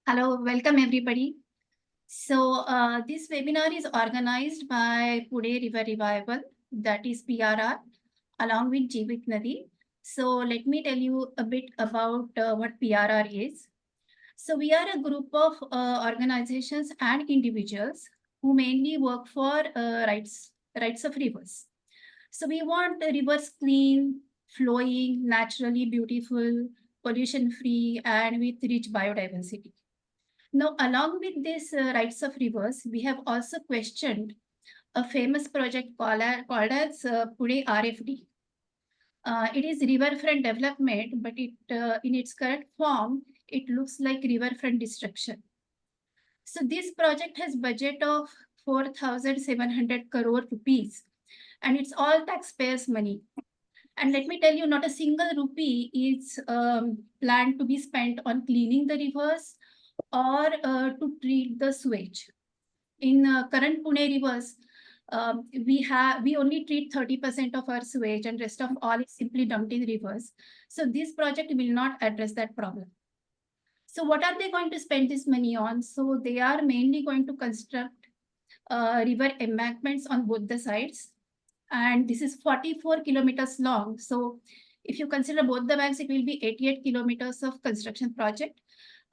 Hello, welcome everybody. This webinar is organized by Pune River Revival, that is PRR, along with Jeevit Nadi. So, let me tell you a bit about what PRR is. So, we are a group of organizations and individuals who mainly work for rights of rivers. So, we want the rivers clean, flowing, naturally beautiful, pollution free, and with rich biodiversity. Now, along with these rights of rivers, we have also questioned a famous project called as Pune RFD. It is riverfront development, but in its current form, it looks like riverfront destruction. So this project has budget of 4,700 crore rupees, and it's all taxpayers' money. And let me tell you, not a single rupee is planned to be spent on cleaning the rivers or to treat the sewage. In current Pune rivers, we only treat 30% of our sewage, and rest of all is simply dumped in rivers. So this project will not address that problem. So what are they going to spend this money on? So they are mainly going to construct river embankments on both the sides, and this is 44 kilometers long. So if you consider both the banks, it will be 88 kilometers of construction project.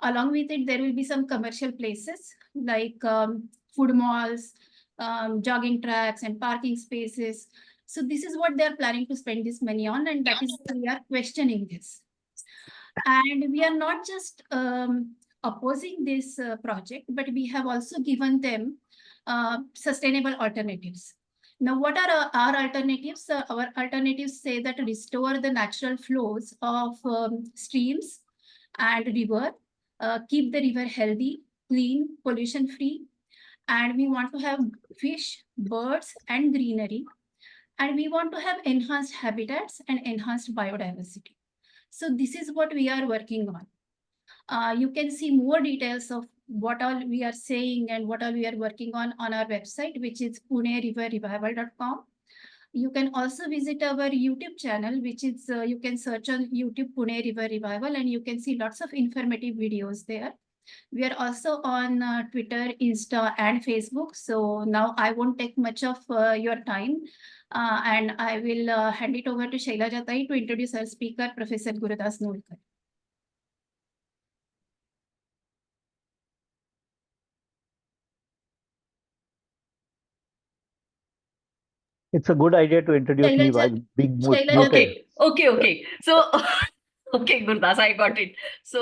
Along with it, there will be some commercial places like food malls, jogging tracks, and parking spaces. So this is what they are planning to spend this money on, and that is why we are questioning this. And we are not just opposing this project, but we have also given them sustainable alternatives. Now, what are our alternatives? Our alternatives say that restore the natural flows of streams and river, keep the river healthy, clean, pollution free, and we want to have fish, birds, and greenery, and we want to have enhanced habitats and enhanced biodiversity. So this is what we are working on. You can see more details of what all we are saying and what all we are working on our website, which is puneriverrevival.com. You can also visit our YouTube channel, which is you can search on YouTube Pune River Revival, and you can see lots of informative videos there. We are also on Twitter, Insta, and Facebook. So now I won't take much of your time, and I will hand it over to Shaila Jatai to introduce our speaker, Professor Gurudas Nulkar. It's a good idea to introduce me while being muted. Okay. So, okay, Gurudas, I got it. So,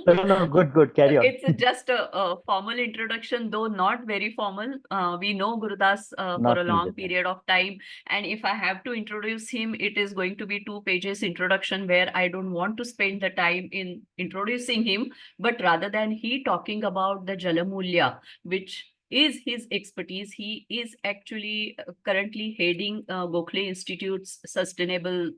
No, good. Carry on. It's just a formal introduction, though not very formal. We know Gurudas for a long period of time. And if I have to introduce him, it is going to be 2 pages introduction where I don't want to spend the time in introducing him, but rather than he talking about the Jal Mulya, which is his expertise. He is actually currently heading Gokhale Institute's sustainable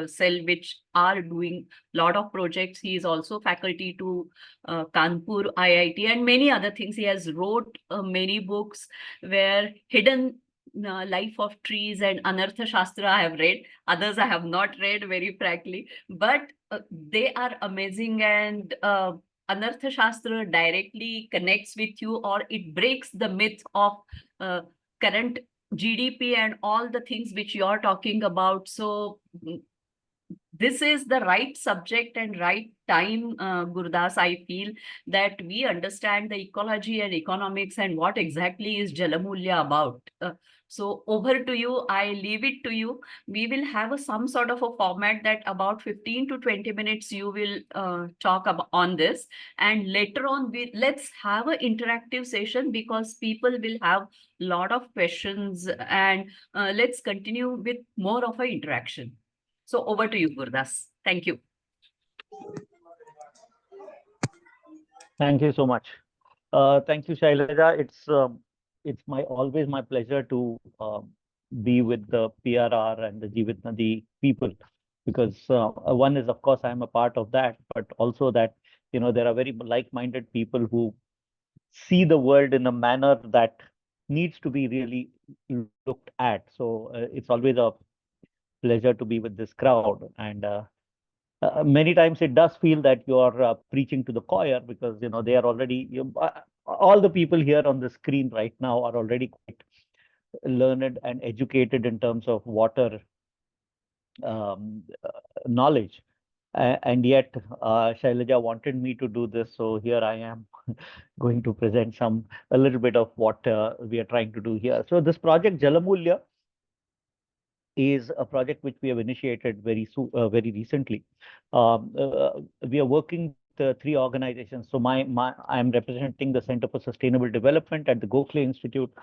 cell, which are doing a lot of projects. He is also faculty to Kanpur IIT and many other things. He has wrote many books where hidden life of trees and Anartha Shastra I have read. Others I have not read, very frankly, but they are amazing. And Anartha Shastra directly connects with you, or it breaks the myth of current GDP and all the things which you are talking about. So this is the right subject and right time, Gurudas. I feel that we understand the ecology and economics and what exactly is Jal Mulya about. So over to you. I leave it to you. We will have some sort of a format that about 15 to 20 minutes you will talk about on this. And later on, let's have an interactive session because people will have a lot of questions, and let's continue with more of an interaction. So over to you, Gurudas. Thank you. Thank you so much. Thank you, Shailaja. It's always my pleasure to be with the PRR and the Jeevit Nadi people, because one is, of course, I'm a part of that, but also that there are very like-minded people who see the world in a manner that needs to be really looked at. So it's always a pleasure to be with this crowd. And many times it does feel that you are preaching to the choir, because they are already all the people here on the screen right now are already quite learned and educated in terms of water knowledge. And yet, Shailaja wanted me to do this, so here I am going to present a little bit of what we are trying to do here. So this project Jal Mulya is a project which we have initiated very recently. We are working with three organizations. So I'm representing the Center for Sustainable Development at the Gokhale Institute.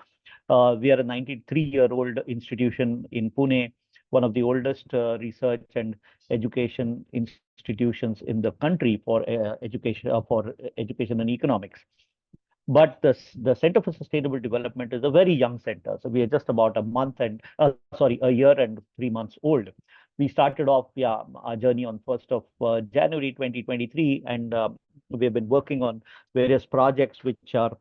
We are a 93-year-old institution in Pune, one of the oldest research and education institutions in the country for education and economics. But the Center for Sustainable Development is a very young center. So we are just about a year and 3 months old. We started off our journey on 1st of January 2023, and we have been working on various projects which are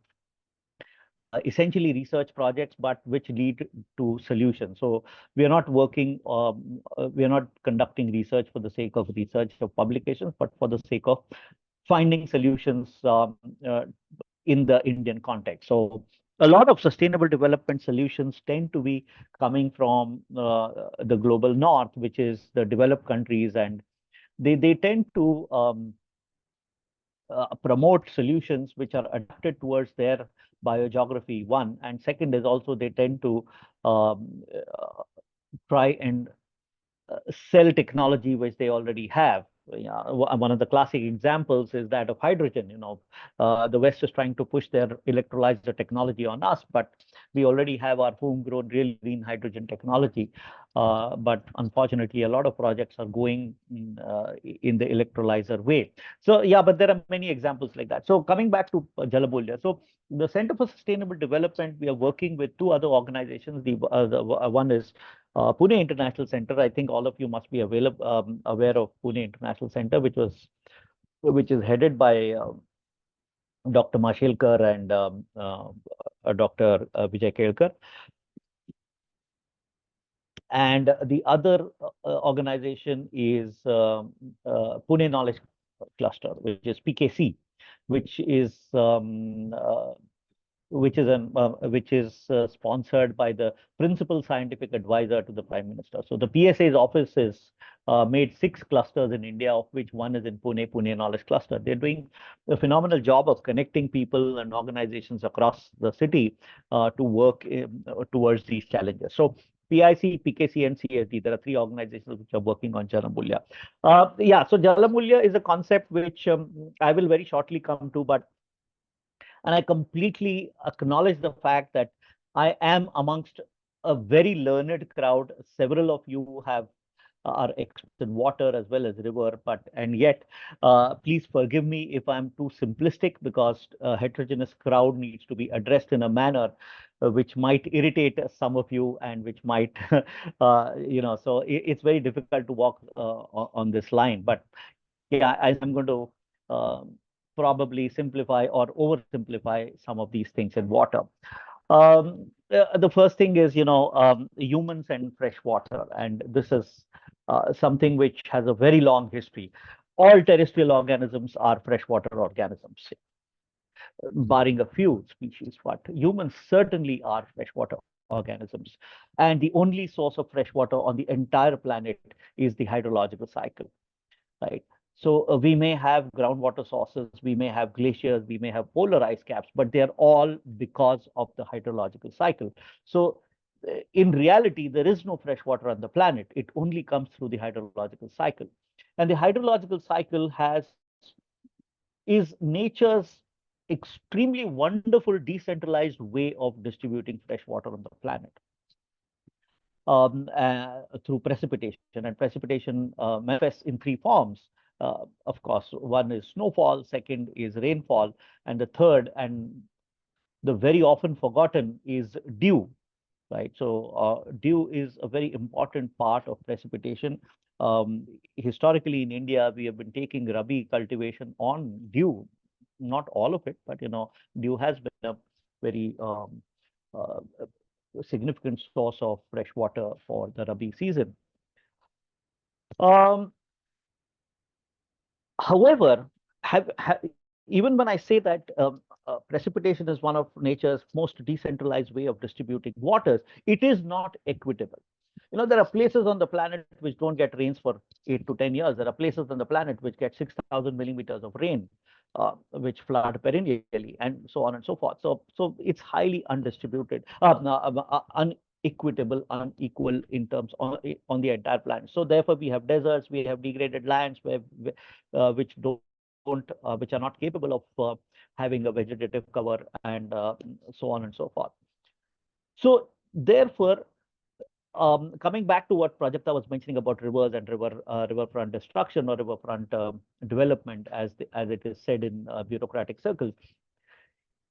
essentially research projects, but which lead to solutions. So we are not we are not conducting research for the sake of research or publications, but for the sake of finding solutions in the Indian context. So a lot of sustainable development solutions tend to be coming from the global north, which is the developed countries, and they tend to promote solutions which are adapted towards their biogeography, one, and second is also they tend to try and sell technology which they already have. Yeah, one of the classic examples is that of hydrogen. The West is trying to push their electrolyzer technology on us, but we already have our homegrown real green hydrogen technology. But unfortunately, a lot of projects are going in the electrolyzer way. So yeah, but there are many examples like that. So coming back to Jal Mulya, so the Center for Sustainable Development, we are working with two other organizations. The one is Pune International Center. I think all of you must be aware of Pune International Center, which is headed by Dr. Mashelkar and Dr. Vijay Kelkar. And the other organization is Pune Knowledge Cluster, which is PKC, which is sponsored by the principal scientific advisor to the Prime Minister. So the PSA's office is made 6 clusters in India, of which one is in Pune Knowledge Cluster. They're doing a phenomenal job of connecting people and organizations across the city to work towards these challenges. So PIC, PKC, and CSD, there are 3 organizations which are working on Jal Mulya. So Jal Mulya is a concept which I will very shortly come to, and I completely acknowledge the fact that I am amongst a very learned crowd. Several of you are experts in water as well as river, and yet, please forgive me if I'm too simplistic, because a heterogeneous crowd needs to be addressed in a manner which might irritate some of you, and which might, so it's very difficult to walk on this line. But yeah, I'm going to probably simplify or oversimplify some of these things in water. The first thing is, humans and fresh water, and this is something which has a very long history. All terrestrial organisms are freshwater organisms, barring a few species, but humans certainly are freshwater organisms. And the only source of freshwater on the entire planet is the hydrological cycle, right? So we may have groundwater sources, we may have glaciers, we may have polar ice caps, but they are all because of the hydrological cycle. So in reality, there is no fresh water on the planet. It only comes through the hydrological cycle. And the hydrological cycle is nature's extremely wonderful decentralized way of distributing fresh water on the planet. Through precipitation. And precipitation manifests in 3 forms. Of course, one is snowfall, second is rainfall, and the third, and the very often forgotten, is dew, right? So dew is a very important part of precipitation. Historically in India, we have been taking Rabi cultivation on dew, not all of it, but dew has been a very uh, significant source of fresh water for the Rabi season. Um, However, even when I say that precipitation is one of nature's most decentralized way of distributing waters, it is not equitable. There are places on the planet which don't get rains for 8 to 10 years. There are places on the planet which get 6,000 millimeters of rain, which flood perennially, and so on and so forth. So it's highly undistributed, unequitable, unequal in terms on the entire planet. So therefore, we have deserts, we have degraded lands which which are not capable of having a vegetative cover, and so on and so forth. So therefore, coming back to what Prajakta was mentioning about rivers and riverfront destruction or riverfront development, as it is said in bureaucratic circles,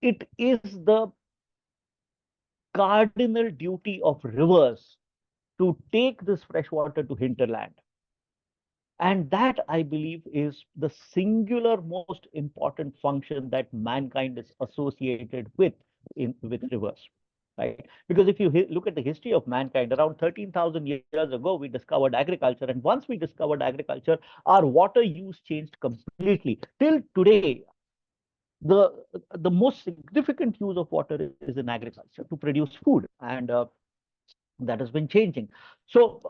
it is the cardinal duty of rivers to take this fresh water to hinterland. And that, I believe, is the singular most important function that mankind is associated with rivers, right? Because if you look at the history of mankind, around 13,000 years ago, we discovered agriculture. And once we discovered agriculture, our water use changed completely. Till today, the most significant use of water is in agriculture to produce food. And that has been changing. So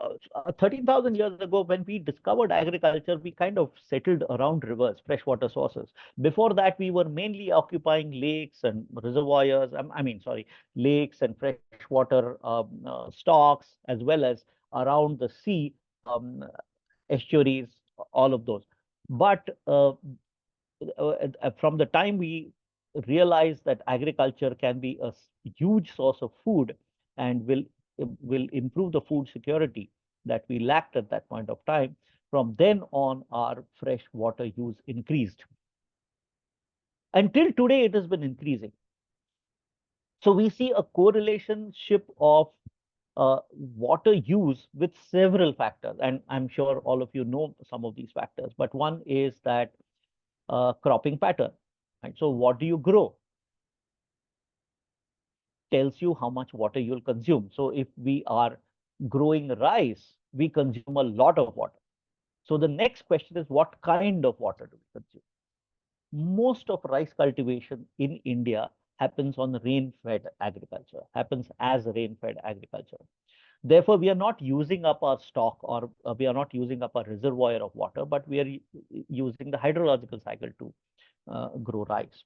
13,000 years ago, when we discovered agriculture, we kind of settled around rivers, freshwater sources. Before that, we were mainly occupying lakes and reservoirs, lakes and freshwater stocks, as well as around the sea, estuaries, all of those. But from the time we realized that agriculture can be a huge source of food and will improve the food security that we lacked at that point of time, from then on, our fresh water use increased. Until today, it has been increasing. So we see a correlationship of water use with several factors. And I'm sure all of you know some of these factors. But one is that cropping pattern. Right? So what do you grow? Tells you how much water you'll consume. So if we are growing rice, we consume a lot of water. So the next question is, what kind of water do we consume? Most of rice cultivation in India happens on rain-fed agriculture, happens as rain-fed agriculture. Therefore, we are not using up our stock, or we are not using up our reservoir of water, but we are using the hydrological cycle to grow rice.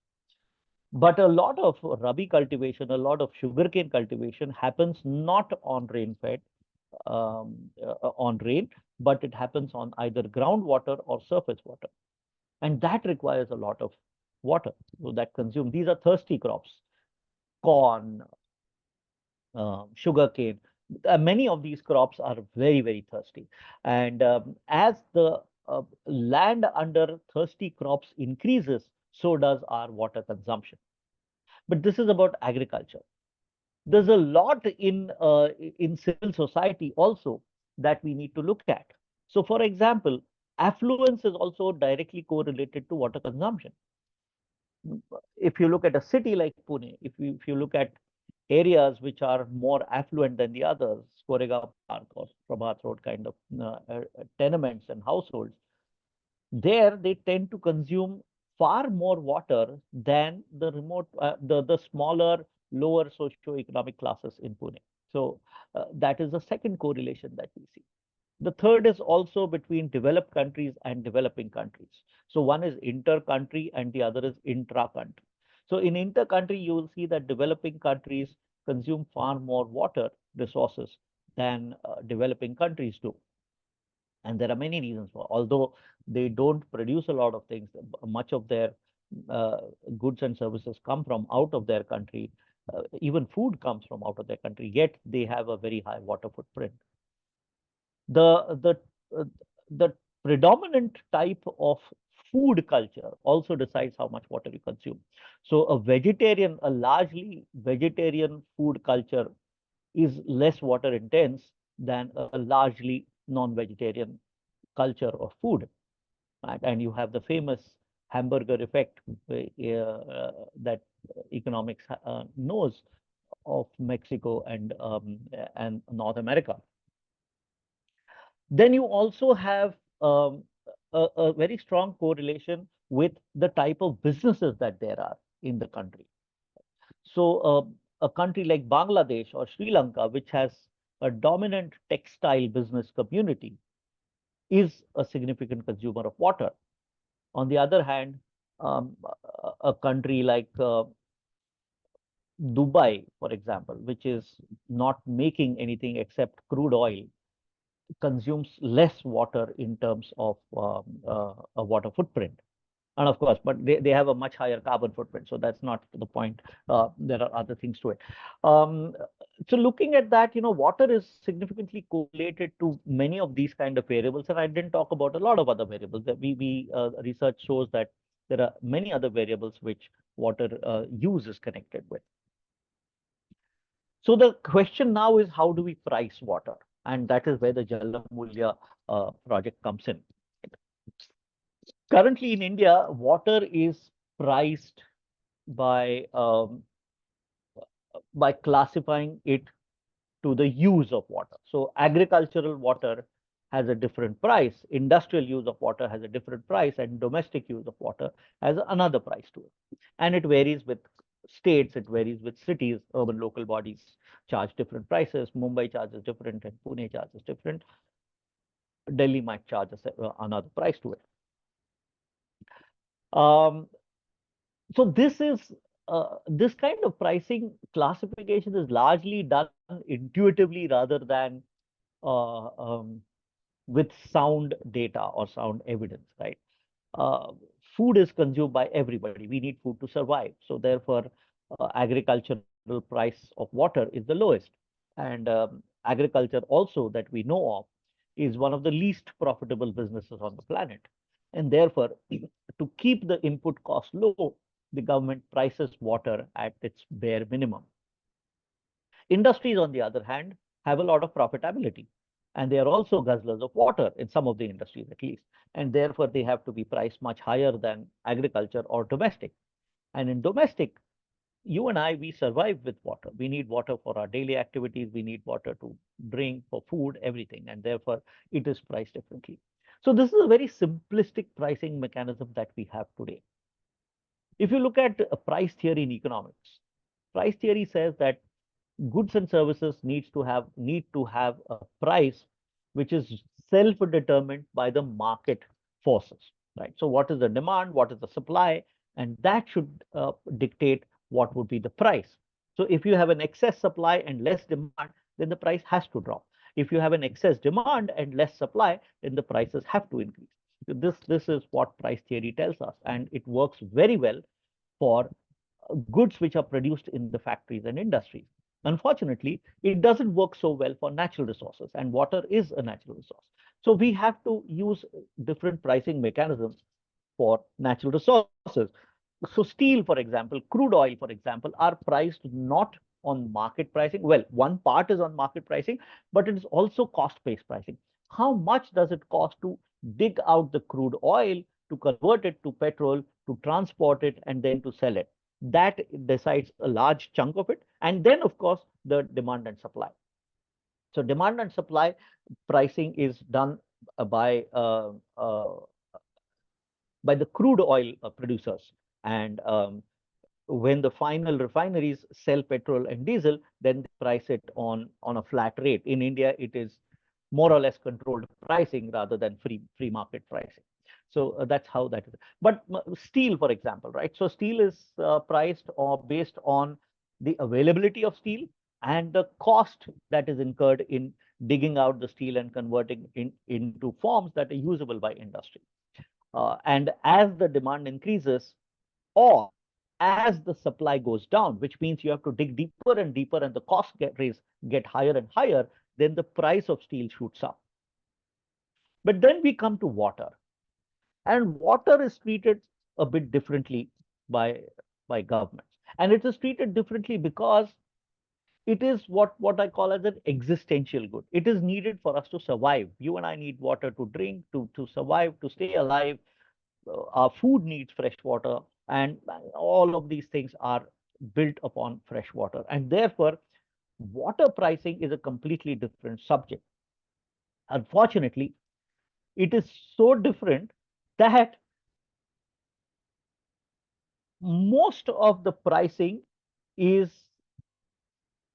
But a lot of rabi cultivation, a lot of sugarcane cultivation happens not on rain-fed, on rain, but it happens on either groundwater or surface water. And that requires a lot of water. So that consume. These are thirsty crops: corn, sugarcane. Many of these crops are very, very thirsty. And as the land under thirsty crops increases, so does our water consumption. But this is about agriculture. There's a lot in civil society also that we need to look at. So, for example, affluence is also directly correlated to water consumption. If you look at a city like Pune, if you look at areas which are more affluent than the others, Koregaon Park or Prabhat Road kind of tenements and households, there they tend to consume far more water than the the smaller, lower socio-economic classes in Pune. So that is the second correlation that we see. The third is also between developed countries and developing countries. So one is inter-country and the other is intra-country. So in inter-country, you will see that developing countries consume far more water resources than developing countries do. And there are many reasons for, although they don't produce a lot of things, much of their goods and services come from out of their country. Even food comes from out of their country, yet they have a very high water footprint. The predominant type of food culture also decides how much water you consume. So a largely vegetarian food culture is less water intense than a largely non-vegetarian culture of food. Right? And you have the famous hamburger effect that economics knows of Mexico and North America. Then you also have a very strong correlation with the type of businesses that there are in the country. So a country like Bangladesh or Sri Lanka, which has a dominant textile business community, is a significant consumer of water. On the other hand, a country like Dubai, for example, which is not making anything except crude oil, consumes less water in terms of a water footprint. And of course, but they have a much higher carbon footprint. So that's not the point. There are other things to it. Um, so looking at that, water is significantly correlated to many of these kind of variables. And I didn't talk about a lot of other variables that we research shows that there are many other variables which water use is connected with. So the question now is, how do we price water? And that is where the Jal Mulya project comes in. Currently in India, water is priced by classifying it to the use of water. So agricultural water has a different price, industrial use of water has a different price, and domestic use of water has another price to it. And it varies with states, it varies with cities, urban local bodies charge different prices. Mumbai charges different and Pune charges different. Delhi might charge another price to it. So this kind of pricing classification is largely done intuitively rather than uh, um, with sound data or sound evidence, right? Uh, Food is consumed by everybody. We need food to survive. So therefore, agricultural price of water is the lowest. And agriculture also that we know of is one of the least profitable businesses on the planet. And therefore, to keep the input cost low, the government prices water at its bare minimum. Industries, on the other hand, have a lot of profitability, and they are also guzzlers of water in some of the industries at least, and therefore they have to be priced much higher than agriculture or domestic. And in domestic, you and I, we survive with water. We need water for our daily activities. We need water to drink, for food, everything, and therefore it is priced differently. So this is a very simplistic pricing mechanism that we have today. If you look at price theory in economics, price theory says that goods and services need to have a price which is self-determined by the market forces, right? So what is the demand, what is the supply, and that should dictate what would be the price. So if you have an excess supply and less demand, then the price has to drop. If you have an excess demand and less supply, then the prices have to increase. This is what price theory tells us, and it works very well for goods which are produced in the factories and industries. Unfortunately, it doesn't work so well for natural resources, and water is a natural resource. So we have to use different pricing mechanisms for natural resources. So steel, for example, crude oil, for example, are priced not on market pricing. Well, one part is on market pricing, but it is also cost-based pricing. How much does it cost to dig out the crude oil, to convert it to petrol, to transport it, and then to sell it? That decides a large chunk of it. And then, of course, the demand and supply. So demand and supply pricing is done by the crude oil producers. And when the final refineries sell petrol and diesel, then they price it on a flat rate. In India, it is more or less controlled pricing rather than free market pricing. So that's how that is. But steel, for example, right? So steel is priced or based on the availability of steel and the cost that is incurred in digging out the steel and converting into forms that are usable by industry. And as the demand increases, or as the supply goes down, which means you have to dig deeper and deeper and the costs get higher and higher, then the price of steel shoots up. But then we come to water, and water is treated a bit differently by governments, and it is treated differently because it is what I call as an existential good. It is needed for us to survive. You and I need water to drink, to survive, to stay alive. Our food needs fresh water, and all of these things are built upon fresh water. And therefore, water pricing is a completely different subject. Unfortunately, it is so different that most of the pricing is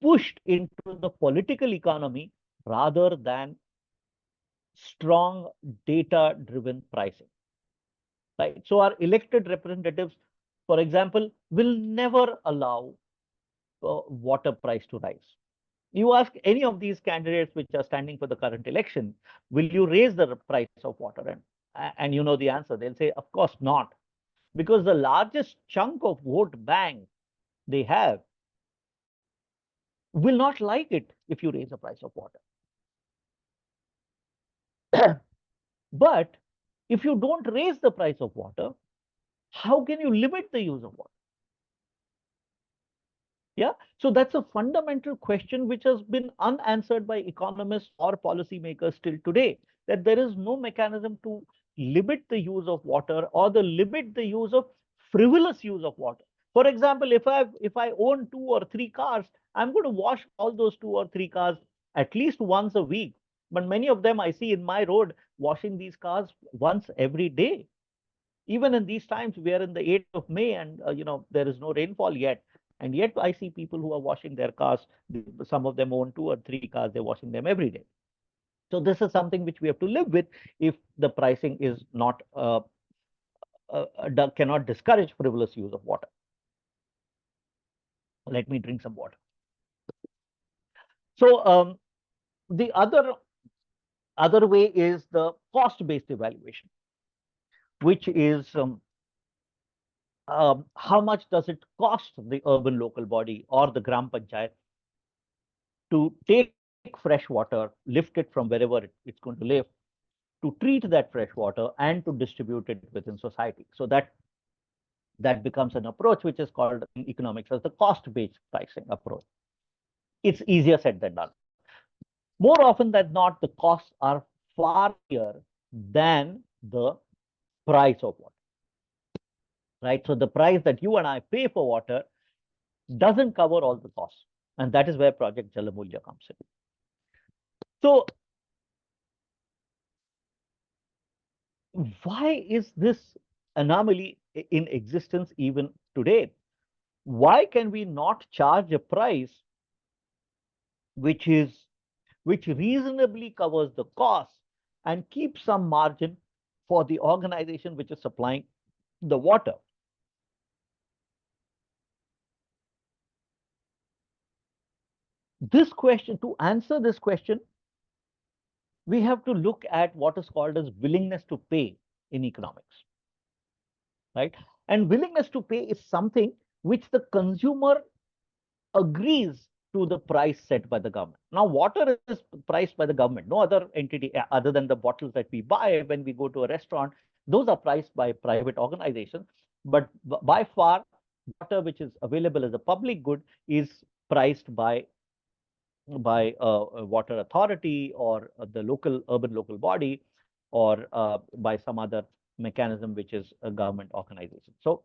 pushed into the political economy rather than strong data driven pricing, right? So our elected representatives, for example, will never allow water price to rise. You ask any of these candidates which are standing for the current election, will you raise the price of water? And you know the answer. They'll say, of course not, because the largest chunk of vote bank they have will not like it if you raise the price of water. But if you don't raise the price of water, how can you limit the use of water? Yeah, so that's a fundamental question which has been unanswered by economists or policymakers till today, that there is no mechanism to limit the use of water or the limit the use of frivolous use of water. For example, if I own 2 or 3 cars, I'm going to wash all those 2 or 3 cars at least once a week. But many of them I see in my road washing these cars once every day. Even in these times, we are in the 8th of May, and there is no rainfall yet. And yet I see people who are washing their cars. Some of them own 2 or 3 cars. They're washing them every day. So this is something which we have to live with if the pricing is not cannot discourage frivolous use of water. Let me drink some water. So the other way is the cost-based evaluation, which is how much does it cost the urban local body or the gram panchayat to take fresh water, lift it from wherever it's going to live, to treat that fresh water and to distribute it within society. So that becomes an approach which is called in economics as the cost-based pricing approach. It's easier said than done. More often than not, the costs are far higher than the price of water, right? So the price that you and I pay for water doesn't cover all the costs. And that is where Project Jal Mulya comes in. So why is this anomaly in existence even today? Why can we not charge a price which reasonably covers the cost and keep some margin for the organization which is supplying the water? To answer this question, we have to look at what is called as willingness to pay in economics, right? And willingness to pay is something which the consumer agrees to the price set by the government. Now, water is priced by the government. No other entity other than the bottles that we buy when we go to a restaurant, those are priced by private organizations. But by far, water which is available as a public good is priced by a water authority or the urban local body, or by some other mechanism which is a government organization. So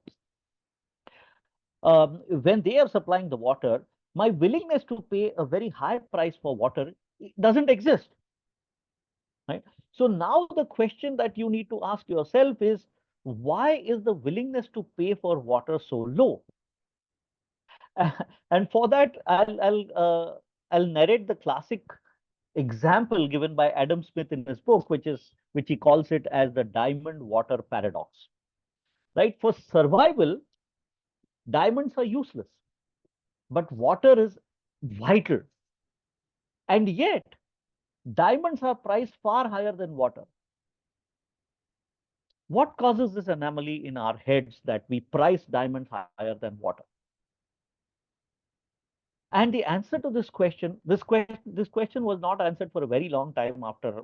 when they are supplying the water, my willingness to pay a very high price for water doesn't exist, right? So now the question that you need to ask yourself is, why is the willingness to pay for water so low? And for that, I'll narrate the classic example given by Adam Smith in his book, which he calls it as the diamond water paradox. Right? For survival, diamonds are useless, but water is vital. And yet, diamonds are priced far higher than water. What causes this anomaly in our heads that we price diamonds higher than water? And the answer to this question was not answered for a very long time after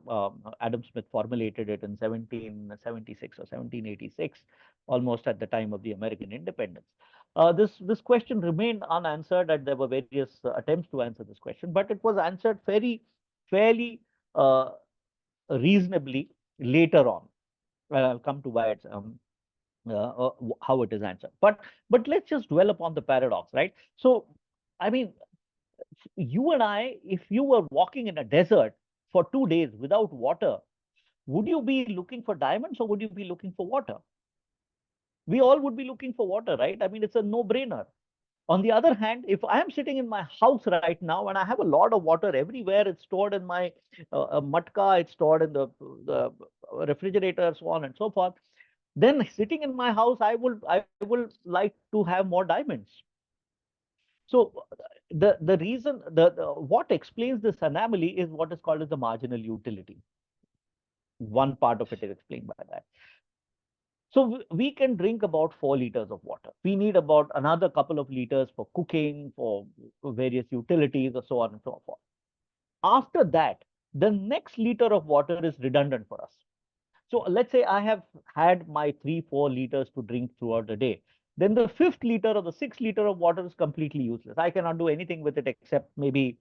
Adam Smith formulated it in 1776 or 1786, almost at the time of the American independence. This question remained unanswered, and there were various attempts to answer this question, but it was answered fairly reasonably later on. I'll come to why it's how it is answered. But let's just dwell upon the paradox, right? So, I mean, you and I, if you were walking in a desert for 2 days without water, would you be looking for diamonds or would you be looking for water? We all would be looking for water, right? I mean, it's a no-brainer. On the other hand, if I am sitting in my house right now and I have a lot of water everywhere, it's stored in my matka, it's stored in the refrigerator, so on and so forth. Then sitting in my house, I will like to have more diamonds. So the reason the what explains this anomaly is what is called as the marginal utility. One part of it is explained by that. So we can drink about 4 liters of water. We need about another couple of liters for cooking, for various utilities, or so on and so forth. After that, the next liter of water is redundant for us. So let's say I have had my 3-4 liters to drink throughout the day. Then the 5th liter or the 6th liter of water is completely useless. I cannot do anything with it except maybe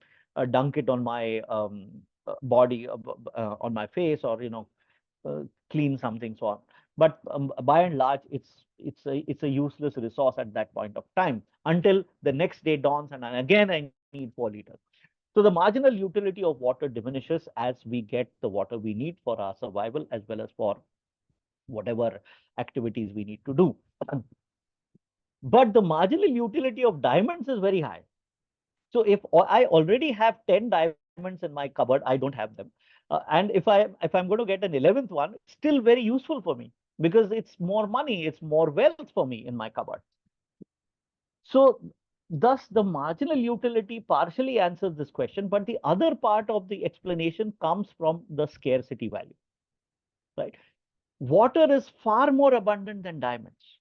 dunk it on my body, on my face, or clean something, so on. But by and large, it's a useless resource at that point of time until the next day dawns, and again I need 4 liters. So the marginal utility of water diminishes as we get the water we need for our survival as well as for whatever activities we need to do. But the marginal utility of diamonds is very high. So if I already have 10 diamonds in my cupboard, I don't have them. And if I'm going to get an 11th one, it's still very useful for me because it's more money, it's more wealth for me in my cupboard. So thus the marginal utility partially answers this question, but the other part of the explanation comes from the scarcity value, right? Water is far more abundant than diamonds.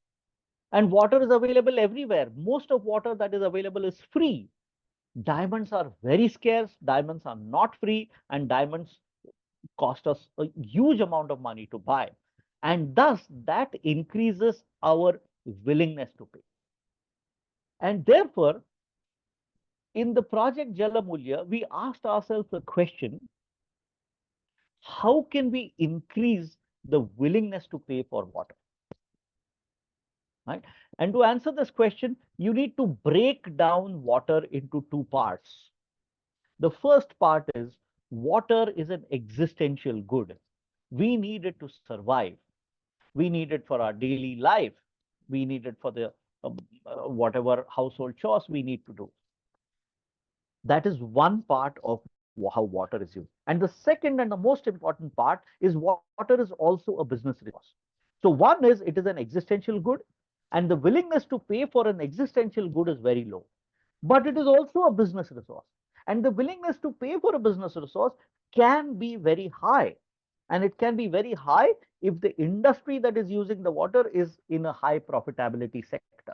And water is available everywhere. Most of water that is available is free. Diamonds are very scarce, diamonds are not free, and diamonds cost us a huge amount of money to buy. And thus, that increases our willingness to pay. And therefore, in the Project Jal Mulya, we asked ourselves the question, how can we increase the willingness to pay for water? Right? And to answer this question, you need to break down water into 2 parts. The first part is water is an existential good. We need it to survive. We need it for our daily life. We need it for the whatever household chores we need to do. That is one part of how water is used. And the second and the most important part is water is also a business resource. So one is it is an existential good, and the willingness to pay for an existential good is very low. But it is also a business resource. And the willingness to pay for a business resource can be very high. And it can be very high if the industry that is using the water is in a high profitability sector.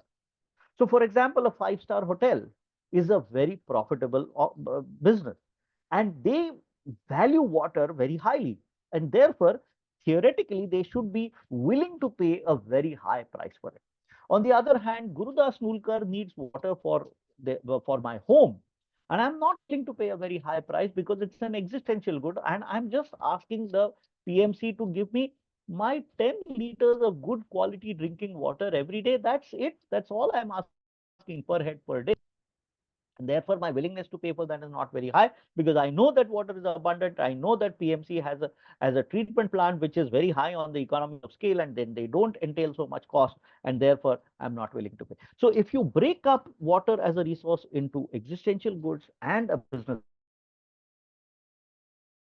So, for example, a 5-star hotel is a very profitable business, and they value water very highly. And therefore, theoretically, they should be willing to pay a very high price for it. On the other hand, Gurudas Nulkar needs water for my home. And I'm not willing to pay a very high price because it's an existential good. And I'm just asking the PMC to give me my 10 liters of good quality drinking water every day. That's it. That's all I'm asking per head per day. And therefore, my willingness to pay for that is not very high because I know that water is abundant. I know that PMC has a treatment plant which is very high on the economy of scale, and then they don't entail so much cost, and therefore I'm not willing to pay. So if you break up water as a resource into existential goods and a business resource,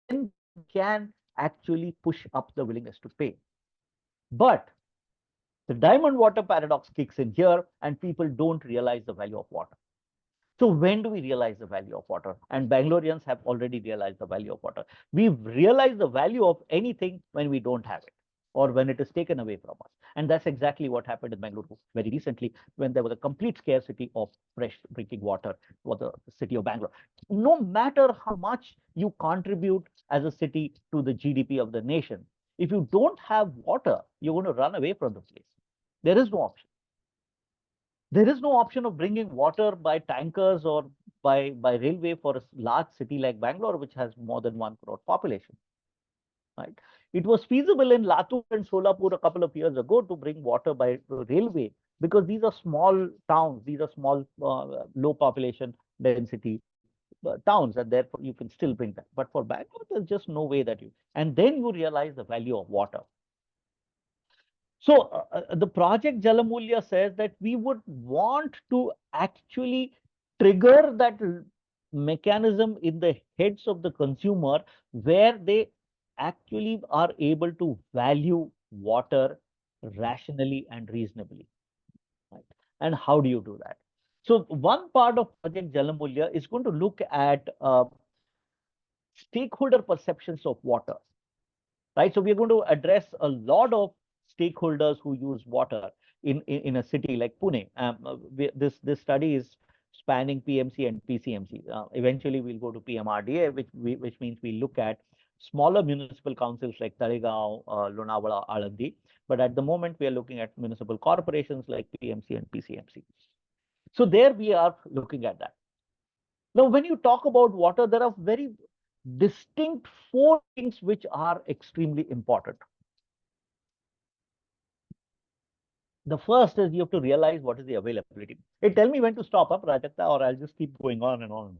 then we can actually push up the willingness to pay. But the diamond water paradox kicks in here, and people don't realize the value of water. So when do we realize the value of water? And Bangaloreans have already realized the value of water. We've realized the value of anything when we don't have it or when it is taken away from us. And that's exactly what happened in Bangalore very recently when there was a complete scarcity of fresh drinking water for the city of Bangalore. No matter how much you contribute as a city to the GDP of the nation, if you don't have water, you're going to run away from the place. There is no option. There is no option of bringing water by tankers or by railway for a large city like Bangalore, which has more than 1 crore population. Right? It was feasible in Latur and Solapur a couple of years ago to bring water by railway because these are small towns, these are small, low population density towns, and therefore you can still bring that. But for Bangalore, there's just no way that you. And then you realize the value of water. So the project Jal Mulya says that we would want to actually trigger that mechanism in the heads of the consumer where they actually are able to value water rationally and reasonably. Right? And how do you do that? So one part of Project Jal Mulya is going to look at stakeholder perceptions of water. Right? So we are going to address a lot of stakeholders who use water in a city like Pune. This study is spanning PMC and PCMC. Eventually, we'll go to PMRDA, which means we look at smaller municipal councils like Talegaon, Lonavala, Alandi. But at the moment, we are looking at municipal corporations like PMC and PCMC. So there we are looking at that. Now, when you talk about water, there are very distinct four things which are extremely important. The first is you have to realize what is the availability. Hey, tell me when to stop up, Rajakta, or I'll just keep going on and on.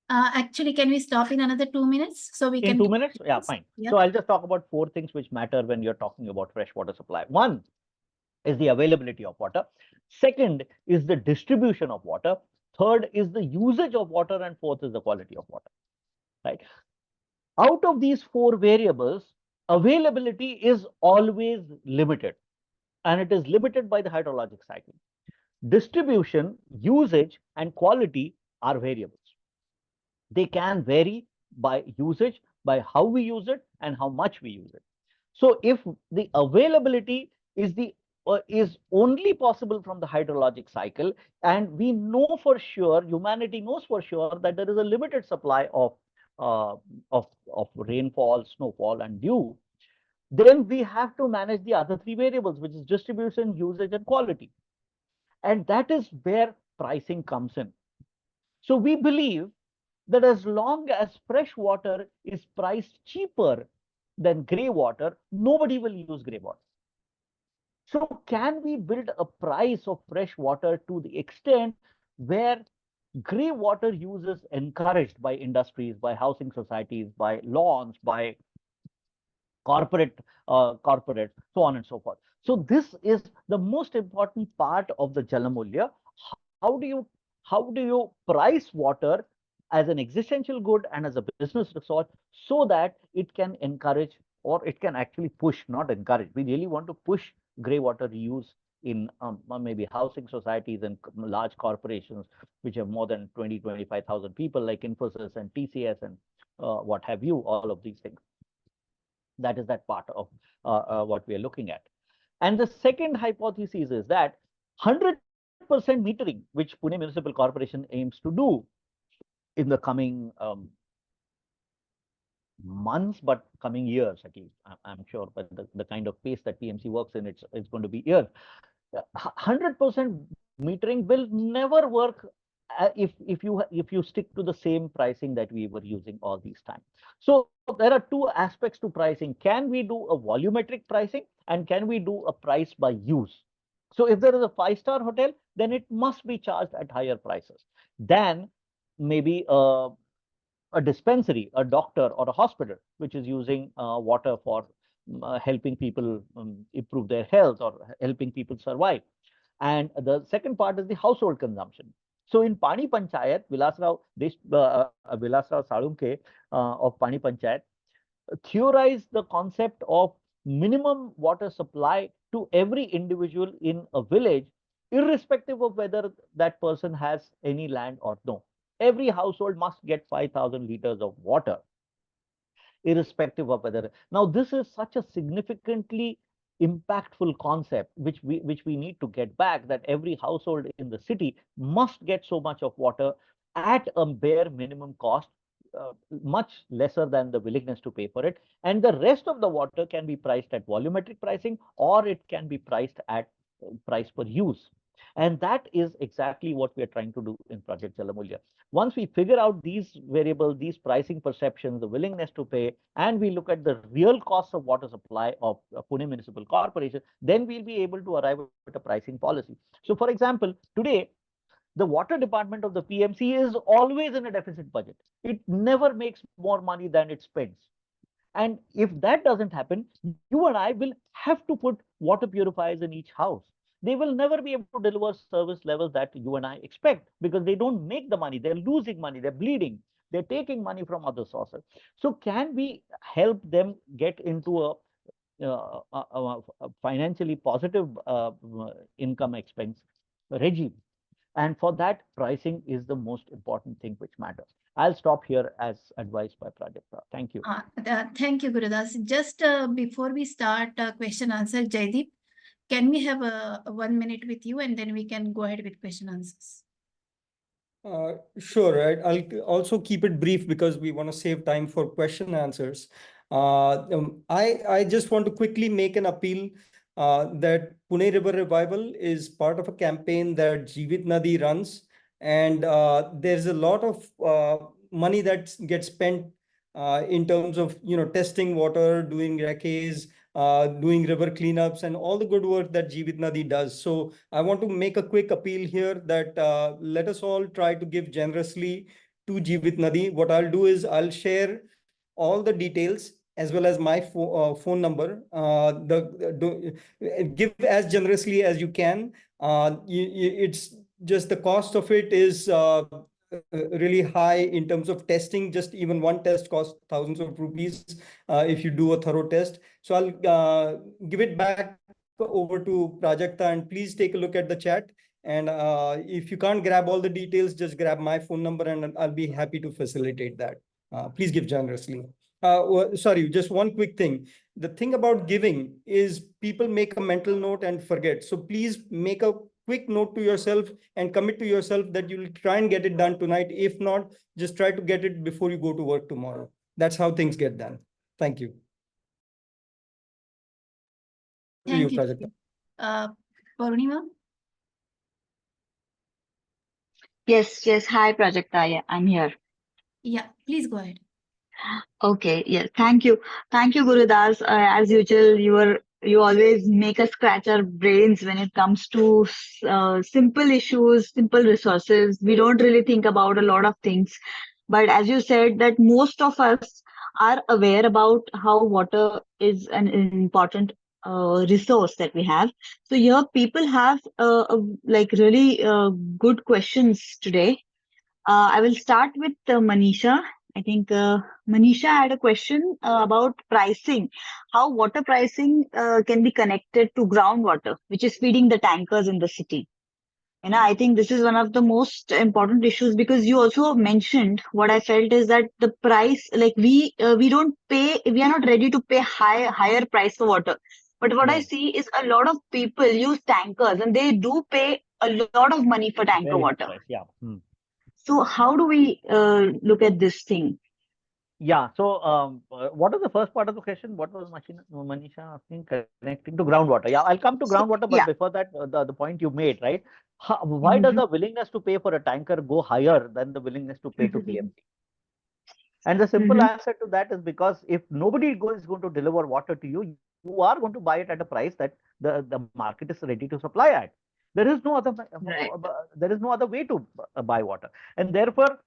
Actually, can we stop in another 2 minutes so we In can 2 minutes? Yeah, fine. Yeah. So I'll just talk about four things which matter when you're talking about fresh water supply. One is the availability of water. Second is the distribution of water. Third is the usage of water, and fourth is the quality of water. Right? Out of these four variables, availability is always limited, and it is limited by the hydrologic cycle. Distribution, usage, and quality are variables. They can vary by usage, by how we use it, and how much we use it. So if the availability is only possible from the hydrologic cycle, and we know for sure, humanity knows for sure that there is a limited supply of rainfall, snowfall, and dew, then we have to manage the other three variables, which is distribution, usage, and quality. And that is where pricing comes in. So we believe that as long as fresh water is priced cheaper than grey water, nobody will use grey water. So can we build a price of fresh water to the extent where grey water use is encouraged by industries, by housing societies, by lawns, by corporate, so on and so forth. So this is the most important part of the Jal Mulya. How do you price water as an existential good and as a business resource so that it can encourage, or it can actually push, not encourage. We really want to push grey water use in maybe housing societies and large corporations which have more than 20-25,000 people, like Infosys and TCS and what have you, all of these things. That is that part of what we are looking at. And the second hypothesis is that 100% metering, which Pune Municipal Corporation aims to do in the coming months, but coming years at least, I'm sure, but the kind of pace that PMC works in, it's going to be years. 100% metering will never work if you stick to the same pricing that we were using all these time. So there are two aspects to pricing. Can we do a volumetric pricing, and can we do a price by use? So if there is a 5-star hotel, then it must be charged at higher prices than maybe a dispensary, a doctor, or a hospital which is using water for helping people improve their health or helping people survive. And the second part is the household consumption. So in Pani Panchayat, Vilasrao Salunke of Pani Panchayat theorized the concept of minimum water supply to every individual in a village, irrespective of whether that person has any land or no. Every household must get 5,000 liters of water, irrespective of whether. Now, this is such a significantly impactful concept which we need to get back, that every household in the city must get so much of water at a bare minimum cost, much lesser than the willingness to pay for it, and the rest of the water can be priced at volumetric pricing, or it can be priced at price per use. And that is exactly what we are trying to do in Project Jal Mulya. Once we figure out these variables, these pricing perceptions, the willingness to pay, and we look at the real cost of water supply of Pune Municipal Corporation, then we'll be able to arrive at a pricing policy. So, for example, today, The water department of the PMC is always in a deficit budget. It never makes more money than it spends. And if that doesn't happen, you and I will have to put water purifiers in each house. They will never be able to deliver service levels that you and I expect, because they don't make the money. They're losing money. They're bleeding. They're taking money from other sources. So can we help them get into a financially positive income expense regime? And for that, pricing is the most important thing which matters. I'll stop here as advised by Project. Thank you. Thank you, Gurudas. Just before we start question answer, Jaideep, can we have 1 minute with you, and then we can go ahead with question answers? Sure. I'll also keep it brief because we want to save time for question answers. I just want to quickly make an appeal that Pune River Revival is part of a campaign that Jeevit Nadi runs, and there's a lot of money that gets spent in terms of testing water, doing recces, doing river cleanups, and all the good work that Jeevit Nadi does. So I want to make a quick appeal here that let us all try to give generously to Jeevit Nadi. What I'll do is I'll share all the details as well as my phone number. Give as generously as you can. It's just the cost of it is really high in terms of testing. Just even one test costs thousands of rupees if you do a thorough test. So I'll give it back over to Prajakta, and please take a look at the chat. And if you can't grab all the details, just grab my phone number and I'll be happy to facilitate that. Please give generously. Sorry, just one quick thing. The thing about giving is people make a mental note and forget. So please make a quick note to yourself and commit to yourself that you'll try and get it done tonight. If not, just try to get it before you go to work tomorrow. That's how things get done. Thank you. Thank you. Prajakta. Purnima? Yes. Hi, Prajakta. Yeah, I'm here. Yeah, please go ahead. Okay. Yeah. Thank you. Thank you, Gurudas. As usual, you always make us scratch our brains when it comes to simple issues, simple resources. We don't really think about a lot of things. But as you said, that most of us are aware about how water is an important resource that we have. So here people have like really good questions today. I will start with Manisha. I think Manisha had a question about pricing, how water pricing can be connected to groundwater, which is feeding the tankers in the city. I think this is one of the most important issues, because you also mentioned, what I felt is that the price, like we don't pay, we are not ready to pay higher price for water. But what I see is a lot of people use tankers and they do pay a lot of money for tanker water. Price, yeah. So how do we look at this thing? Yeah. So, what is the first part of the question? What was Manisha asking? Connecting to groundwater. Yeah, I'll come to groundwater, but before that, the point you made, right? Why does the willingness to pay for a tanker go higher than the willingness to pay to PMC? And the simple answer to that is because if nobody is going to deliver water to you, you are going to buy it at a price that the market is ready to supply at. There is no other there is no other way to buy water, and therefore,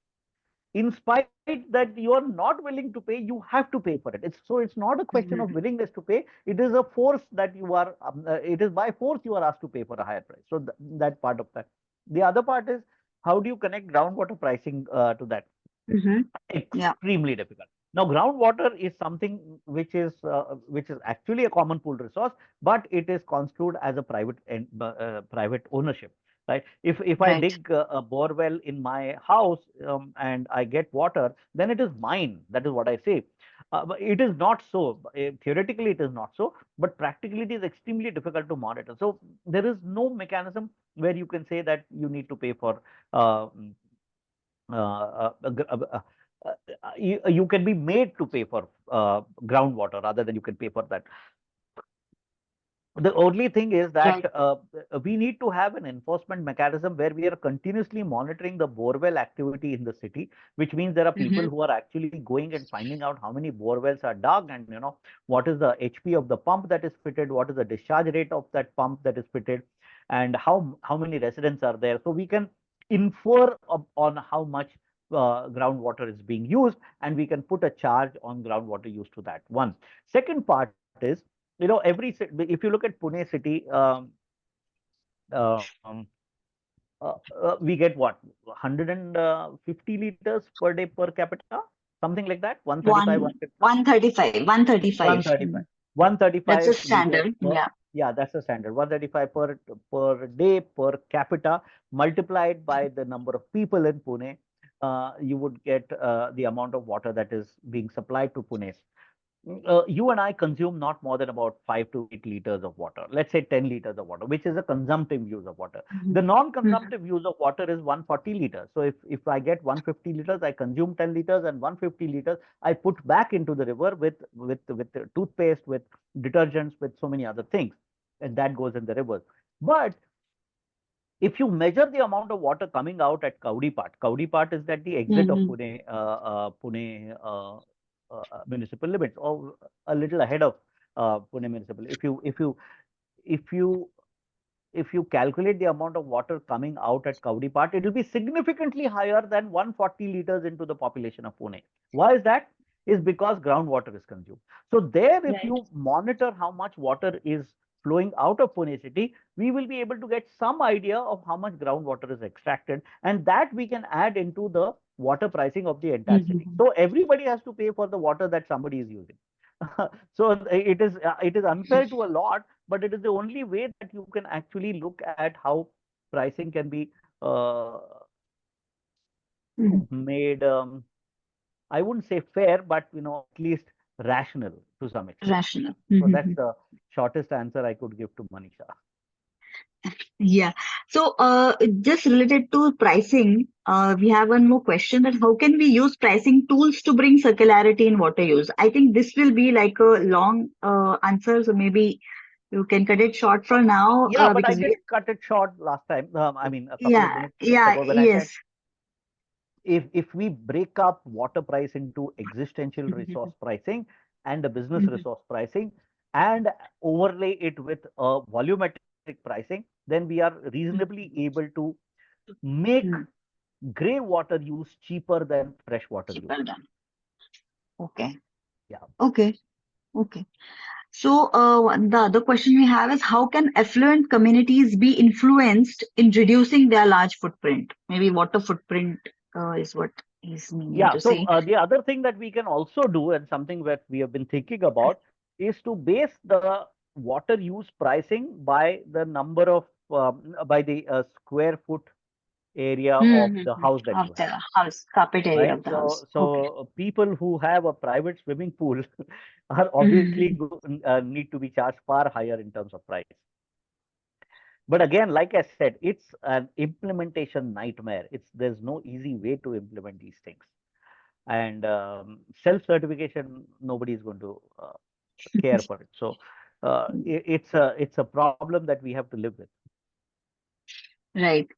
in spite that you are not willing to pay, you have to pay for it. It's not a question of willingness to pay. It is a force that you are. It is by force you are asked to pay for a higher price. So that part of that. The other part is, how do you connect groundwater pricing to that? Extremely difficult. Now, groundwater is something which is actually a common pool resource, but it is construed as a private ownership. Right. If I dig a bore well in my house and I get water, then it is mine. That is what I say. But it is not so. Theoretically, it is not so, but practically, it is extremely difficult to monitor. So there is no mechanism where you can say that you need to pay for. You can be made to pay for groundwater rather than you can pay for that. The only thing is that we need to have an enforcement mechanism where we are continuously monitoring the borewell activity in the city, which means there are people who are actually going and finding out how many borewells are dug, and what is the HP of the pump that is fitted, what is the discharge rate of that pump that is fitted, and how many residents are there. So we can infer on how much groundwater is being used, and we can put a charge on groundwater use to that. One. Second part is, if you look at Pune city, um, we get what, 150 liters per day per capita, something like that, 135, 135, 135. 135, 135 That's a liters standard. per, Yeah. yeah, that's the standard, 135 per day per capita, multiplied by the number of people in Pune, you would get the amount of water that is being supplied to Pune. You and I consume not more than about 5 to 8 liters of water. Let's say 10 liters of water, which is a consumptive use of water. Mhm. The non-consumptive use of water is 140 liters. So if I get 150 liters, I consume 10 liters, and 150 liters I put back into the river with toothpaste, with detergents, with so many other things, and that goes in the rivers. But if you measure the amount of water coming out at Kaudipart is at the exit of Mhm. Pune municipal limits, or a little ahead of Pune municipal. If you calculate the amount of water coming out at Kaudipart, it will be significantly higher than 140 liters into the population of Pune. Why is that? Is because groundwater is consumed. So there, if Right. you monitor how much water is flowing out of Pune city, we will be able to get some idea of how much groundwater is extracted, and that we can add into the water pricing of the entire city. Mhm. So everybody has to pay for the water that somebody is using. So it is unfair to a lot, but it is the only way that you can actually look at how pricing can be Mhm. made, I wouldn't say fair, but at least rational to some extent. Rational. So that's Mhm. the shortest answer I could give to Manisha. Yeah. So, just related to pricing, we have one more question, that how can we use pricing tools to bring circularity in water use? I think this will be like a long answer, so maybe you can cut it short for now, Yeah, but I because did we, cut it short last time. I mean, a couple of yeah, minutes yeah, ago, when I said, yes. if we break up water price into existential resource Mhm. pricing and a business Mhm. resource pricing, and overlay it with a volumetric pricing, then we are reasonably able to make Mhm. gray water use cheaper than fresh water use. Cheaper than. Okay. Yeah. Okay. Okay. So, the other question we have is, how can affluent communities be influenced in reducing their large footprint? Maybe water footprint is what he's meaning Yeah. to So say. the other thing that we can also do, and something that we have been thinking about, is to base the water use pricing by the number of by the square foot area of the Mm-hmm. house that Of you the have. house, carpet area Right. of the house. So, Okay. people who have a private swimming pool are obviously Mhm. need to be charged far higher in terms of price. But again, like I said, it's an implementation nightmare. There's no easy way to implement these things. And self-certification, nobody is going to care for it. So it's a problem that we have to live with. Right.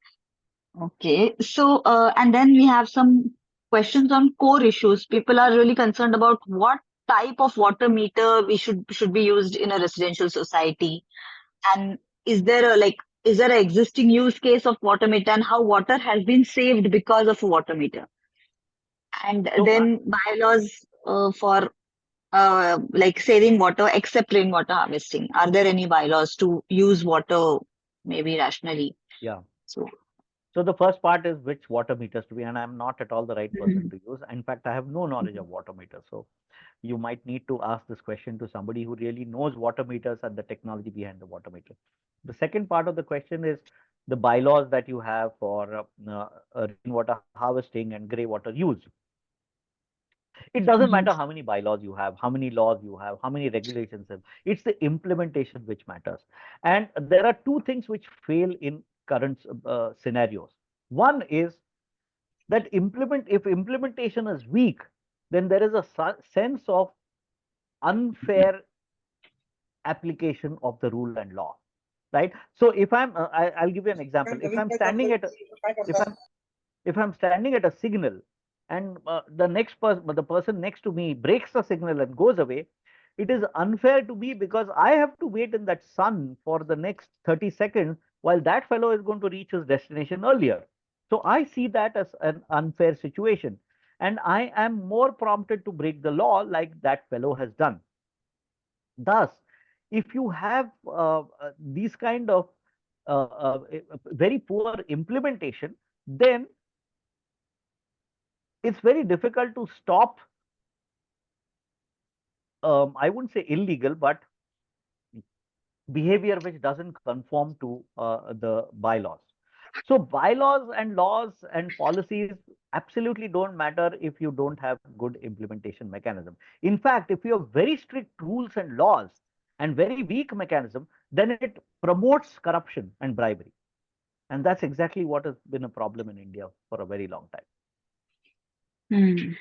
Okay. So, and then we have some questions on core issues. People are really concerned about what type of water meter we should be used in a residential society. And is there a like is there an existing use case of water meter, and how water has been saved because of a water meter? And So then bylaws for like saving water except rainwater harvesting. Are there any bylaws to use water maybe rationally? yeah. So, So the first part is which water meters to be, and I'm not at all the right person Mhm. to use. In fact, I have no knowledge of water meters. So you might need to ask this question to somebody who really knows water meters and the technology behind the water meter. The second part of the question is the bylaws that you have for rainwater harvesting and grey water use. It doesn't Mhm. matter how many bylaws you have, how many laws you have, how many regulations you have. It's the implementation which matters. And there are two things which fail in current scenarios. One is that if implementation is weak, then there is a sense of unfair application of the rule and law, right? So if I'll give you an example. If I'm if I'm standing at a signal, and the person next to me breaks the signal and goes away, it is unfair to me because I have to wait in that sun for the next 30 seconds while that fellow is going to reach his destination earlier. So I see that as an unfair situation, and I am more prompted to break the law like that fellow has done. Thus, if you have these kind of very poor implementation, then it's very difficult to stop. I wouldn't say illegal, but behavior which doesn't conform to the bylaws. So bylaws and laws and policies absolutely don't matter if you don't have good implementation mechanism. In fact, if you have very strict rules and laws and very weak mechanism, then it promotes corruption and bribery. And that's exactly what has been a problem in India for a very long time.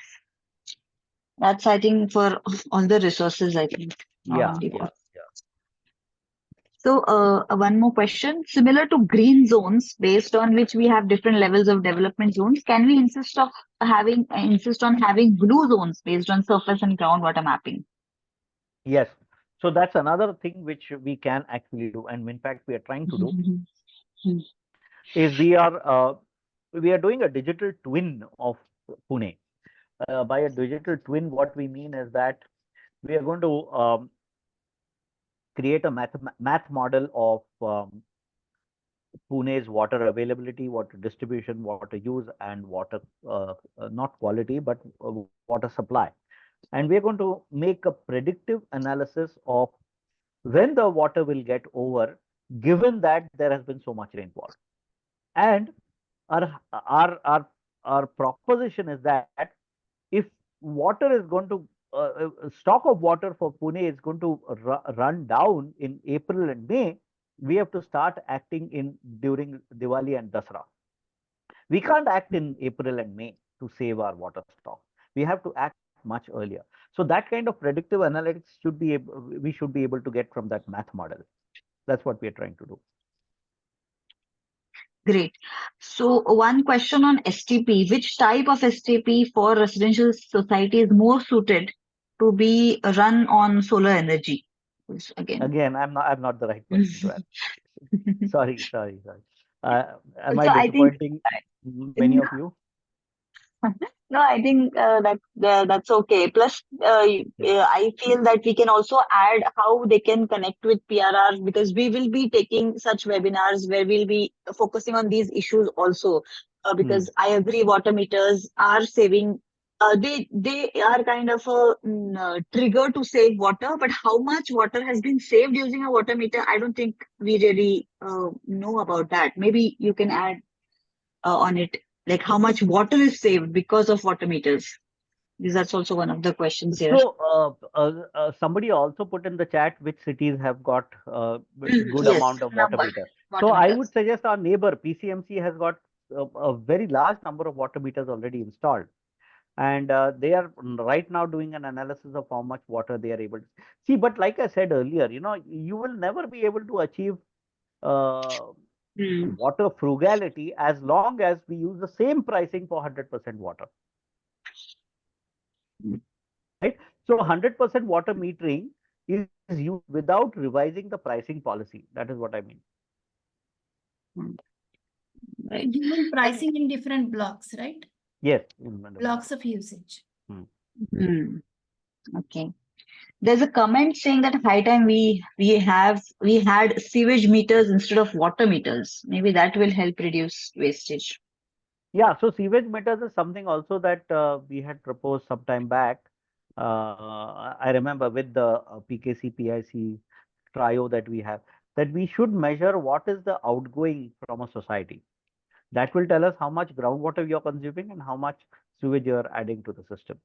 That's, I think, for all the resources, I think. Yeah, only yeah, for. yeah. So, one more question. Similar to green zones, based on which we have different levels of development zones, can we insist on having blue zones based on surface and groundwater mapping? Yes. So that's another thing which we can actually do, and in fact we are trying to do, is we are doing a digital twin of Pune. By a digital twin, what we mean is that we are going to create a math model of Pune's water availability, water distribution, water use, and water not quality but water supply. And we are going to make a predictive analysis of when the water will get over, given that there has been so much rainfall. And our our our our proposition is that if water is going to stock of water for Pune is going to run down in April and May, we have to start acting in during Diwali and Dasra. We can't act in April and May to save our water stock. We have to act much earlier. So that kind of predictive analytics we should be able to get from that math model. That's what we are trying to do. Great. So, one question on STP. Which type of STP for residential society is more suited to be run on solar energy? Again, I'm not the right person to answer. Sorry. Am I So I think disappointing many of you? no, I think that's okay. Plus, I feel that we can also add how they can connect with PRRs, because we will be taking such webinars where we'll be focusing on these issues also. Because I agree, water meters are saving. They are kind of a trigger to save water, but how much water has been saved using a water meter, I don't think we really know about that. Maybe you can add on it, like how much water is saved because of water meters. Because that's also one of the questions here. So somebody also put in the chat which cities have got good Yes, amount of water number. meter. Water So I meters. would suggest our neighbor PCMC has got a very large number of water meters already installed, and they are right now doing an analysis of how much water they are able to see. But like I said earlier, you will never be able to achieve water frugality as long as we use the same pricing for 100% water. Right? So 100% water metering is used without revising the pricing policy. That is what I mean. Right. You mean pricing in different blocks, right? Yes. Blocks of usage. Okay. There's a comment saying that high time we had sewage meters instead of water meters. Maybe that will help reduce wastage. Yeah. So sewage meters is something also that we had proposed some time back. I remember with the PKC PIC trio that we have, that we should measure what is the outgoing from a society. That will tell us how much groundwater you're consuming and how much sewage you're adding to the system.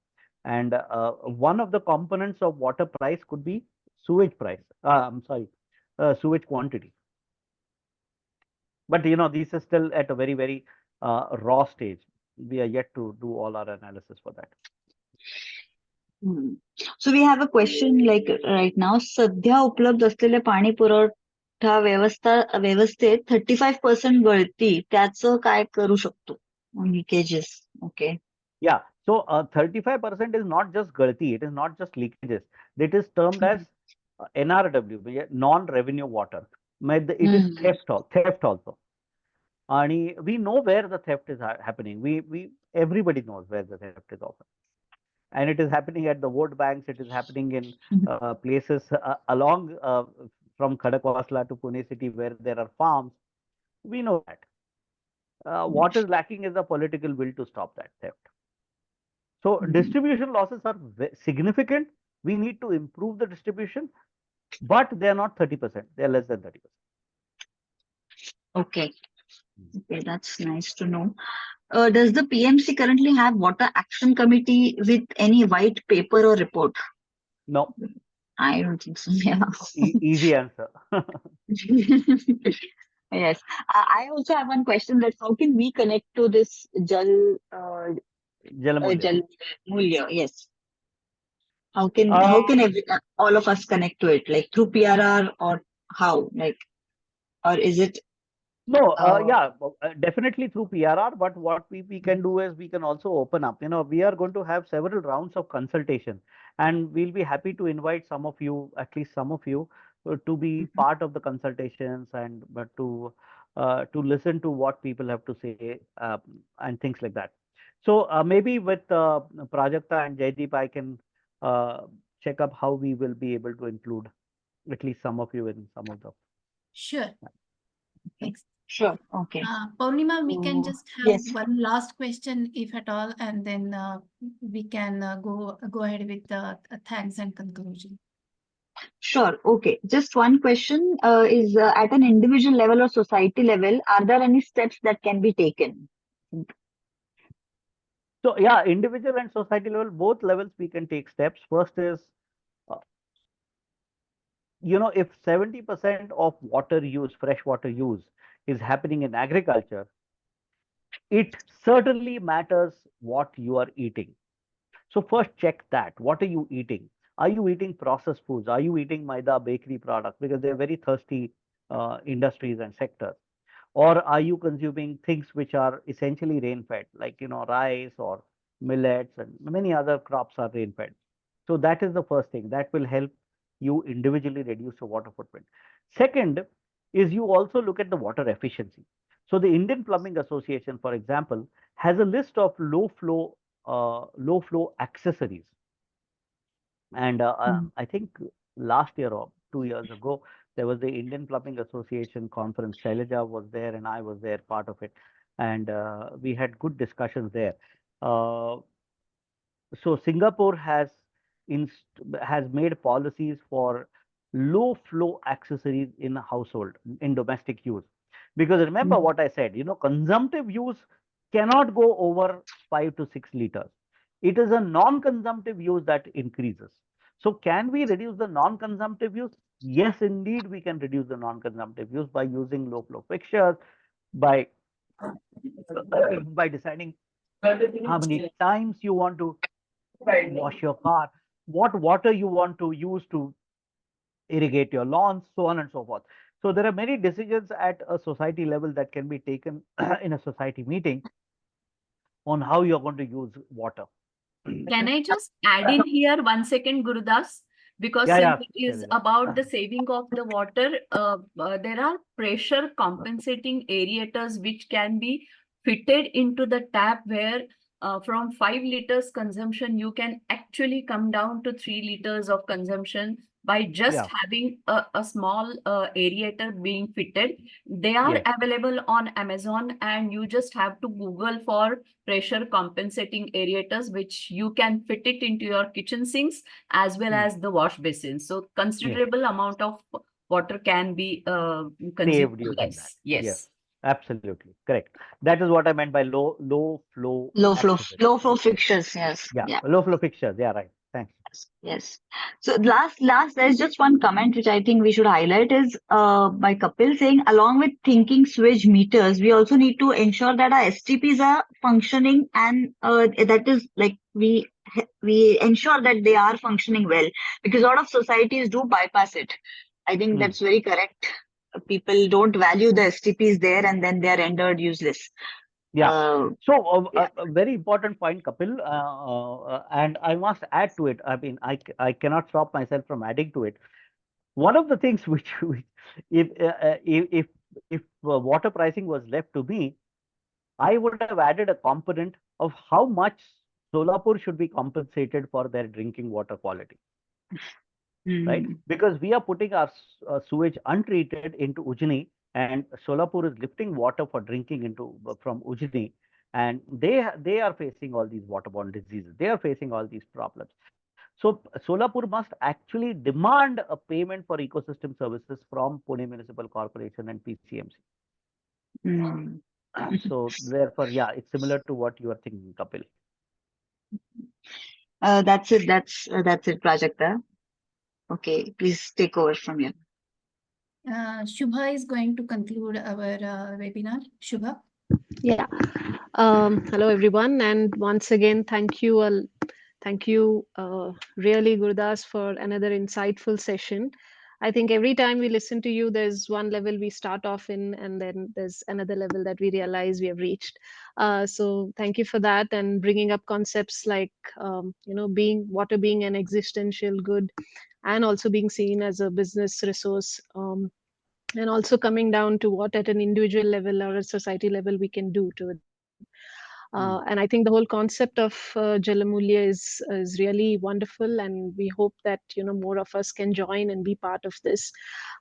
And one of the components of water price could be sewage price. Sewage quantity. But this is still at a very, very raw stage. We are yet to do all our analysis for that. So we have a question like right now. सध्या उपलब्ध असलेल्या पाणी पुरवठा व्यवस्थेत 35% गळती, त्याचं काय करू शकतो? Leakages. Okay. Yeah. So 35% is not just gulti, it is not just leakages. It is termed as NRW, non-revenue water. It is theft also. And we know where the theft is happening. Everybody knows where the theft is often, and it is happening at the vote banks. It is happening in places along from Khadakwasla to Pune city where there are farms. We know that. What is lacking is the political will to stop that theft. So distribution losses are significant. We need to improve the distribution, but they are not 30%. They are less than 30%. Okay. Okay, that's nice to know. Does the PMC currently have water action committee with any white paper or report? No. I don't think so. Yeah. Easy answer. Yes. I also have one question, that how can we connect to this Jal Mulya. Jal Mulya? Yes. How can all of us connect to it? Like through PRR, or how? Like, or is it? No, yeah, definitely through PRR. But what we can do is we can also open up. We are going to have several rounds of consultation, and we'll be happy to invite some of you, at least some of you, to be part of the consultations, and but to listen to what people have to say, and things like that. So maybe with Prajakta and Jaideep, I can check up how we will be able to include at least some of you in some of the. Sure. Thanks. Sure. Okay. Purnima, we can just have yes. one last question, if at all, and then we can go ahead with the thanks and conclusion. Sure. Okay. Just one question is at an individual level or society level, are there any steps that can be taken? So yeah, individual and society level, both levels we can take steps. First is, if 70% of water use, fresh water use, is happening in agriculture, it certainly matters what you are eating. So first check that. What are you eating? Are you eating processed foods? Are you eating maida, bakery products? Because they're very thirsty industries and sectors. Or are you consuming things which are essentially rain-fed, like rice or millets, and many other crops are rain-fed. So that is the first thing that will help you individually reduce your water footprint. Second is you also look at the water efficiency. So the Indian Plumbing Association, for example, has a list of low flow accessories. And I think last year or 2 years ago, there was the Indian Plumbing Association conference. Shailaja was there and I was there, part of it. And we had good discussions there. So Singapore has made policies for low flow accessories in household, in domestic use. Because remember what I said, consumptive use cannot go over 5 to 6 liters. It is a non-consumptive use that increases. So can we reduce the non-consumptive use? Yes, indeed, we can reduce the non-consumptive use by using low flow fixtures, by deciding how many times you want to wash your car, what water you want to use to irrigate your lawns, so on and so forth. So there are many decisions at a society level that can be taken in a society meeting on how you're going to use water. Can I just add in here 1 second, Gurudas? Because Yeah, since it is about the saving of the water, there are pressure compensating aerators which can be fitted into the tap, where from 5 liters consumption, you can actually come down to 3 liters of consumption by just having a small aerator being fitted. They are available on Amazon, and you just have to Google for pressure compensating aerators, which you can fit it into your kitchen sinks as well as the wash basins. So considerable amount of water can be consumed using that. Yes. Absolutely correct. That is what I meant by low flow fixtures. Yes. Yeah, low flow fixtures. Yeah, right. Thanks. Yes. So last, there's just one comment which I think we should highlight is by Kapil saying, along with thinking switch meters, we also need to ensure that our STPs are functioning, and that is like we ensure that they are functioning well, because a lot of societies do bypass it. I think that's very correct. People don't value the STPs there, and then they are rendered useless. So a very important point, Kapil, and I must add to it. I mean, I cannot stop myself from adding to it. One of the things which if if water pricing was left to me, I would have added a component of how much Solapur should be compensated for their drinking water quality, right? Because we are putting our sewage untreated into Ujjaini, and Solapur is lifting water for drinking into from Ujjaini, and they are facing all these waterborne diseases. They are facing all these problems. So Solapur must actually demand a payment for ecosystem services from Pune Municipal Corporation and PCMC. So therefore, yeah, it's similar to what you are thinking, Kapil. That's it. That's it, Prajakta. Okay, please take over from here. Shubha is going to conclude our webinar. Shubha. Yeah. Hello, everyone. And once again, thank you all. Thank you, really, Gurudas, for another insightful session. I think every time we listen to you, there's one level we start off in, and then there's another level that we realize we have reached. So thank you for that, and bringing up concepts like, water being an existential good, and also being seen as a business resource. And also coming down to what at an individual level or a society level we can do to it. And I think the whole concept of Jal Mulya is really wonderful, and we hope that more of us can join and be part of this.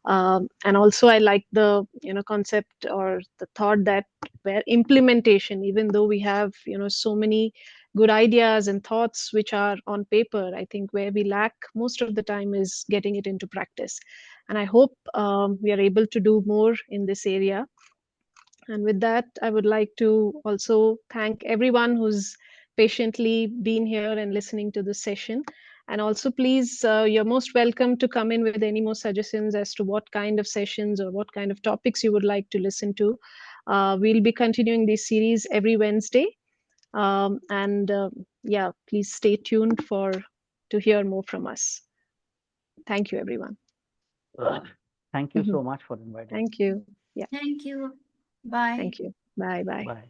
And also, I like the concept or the thought that where implementation, even though we have so many good ideas and thoughts which are on paper, I think where we lack most of the time is getting it into practice. And I hope we are able to do more in this area. And with that, I would like to also thank everyone who's patiently been here and listening to this session. And also, please, you're most welcome to come in with any more suggestions as to what kind of sessions or what kind of topics you would like to listen to. We'll be continuing this series every Wednesday. Yeah, please stay tuned to hear more from us. Thank you, everyone. Thank you so much for inviting. Thank you. Yeah. Thank you. Bye. Thank you. Bye. Bye. Bye.